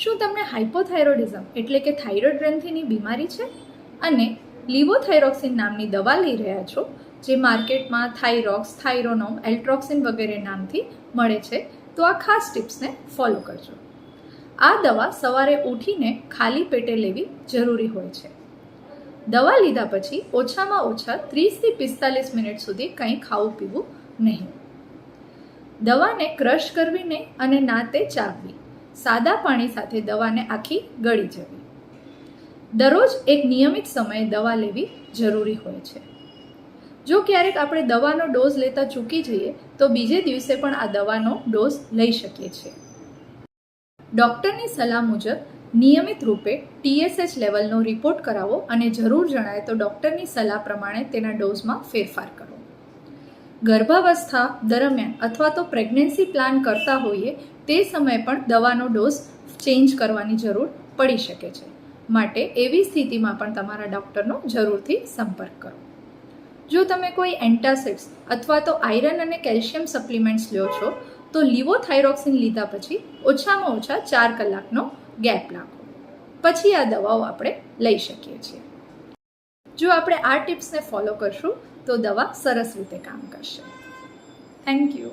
શું તમને હાઇપોથાઇરોઇડિઝમ એટલે કે થાઇરોઇડ ગ્રંથિની બીમારી છે અને લિવોથાઇરોક્સિન નામની દવા લઈ રહ્યા છો, જે માર્કેટમાં થાઇરોક્સ, થાઇરોનોમ, એલ્ટ્રોક્સિન વગેરે નામથી મળે છે, તો આ ખાસ ટિપ્સને ફોલો કરજો. આ દવા સવારે ઉઠીને ખાલી પેટે લેવી જરૂરી હોય છે. દવા લીધા પછી ઓછામાં ઓછા 30 થી 45 મિનિટ સુધી કંઈ ખાવું પીવું નહીં. દવાને ક્રશ કરવી નહીં અને ના તે ચાવવી. સાદા પાણી સાથે દવાને આખી ગળી જવી. દરરોજ એક નિયમિત સમયે દવા લેવી જરૂરી હોય છે. જો ક્યારેક આપણે દવાનો ડોઝ લેતા ચૂકી જઈએ તો બીજે દિવસે પણ આ દવાનો ડોઝ લઈ શકીએ છીએ. ડૉક્ટરની સલાહ મુજબ નિયમિત રૂપે TSH લેવલનો રિપોર્ટ કરાવો અને જરૂર જણાય તો ડૉક્ટરની સલાહ પ્રમાણે તેના ડોઝમાં ફેરફાર કરો. ગર્ભાવસ્થા દરમિયાન અથવા તો પ્રેગ્નન્સી પ્લાન કરતા હોઈએ તે સમયે પણ દવાનો ડોઝ ચેન્જ કરવાની જરૂર પડી શકે છે. માટે એવી સ્થિતિમાં પણ તમારા ડૉક્ટરનો જરૂરથી સંપર્ક કરો. જો તમે કોઈ એન્ટાસિડ્સ અથવા તો આયરન અને કેલ્શિયમ સપ્લિમેન્ટ્સ લ્યો છો તો લિવોથાઇરોક્સિન લીધા પછી ઓછામાં ઓછા 4 કલાકનો ગેપ રાખો. પછી આ દવાઓ આપણે લઈ શકીએ છીએ. જો આપણે આ ટિપ્સને ફોલો કરશું તો દવા સરસ રીતે કામ કરશે. Thank you.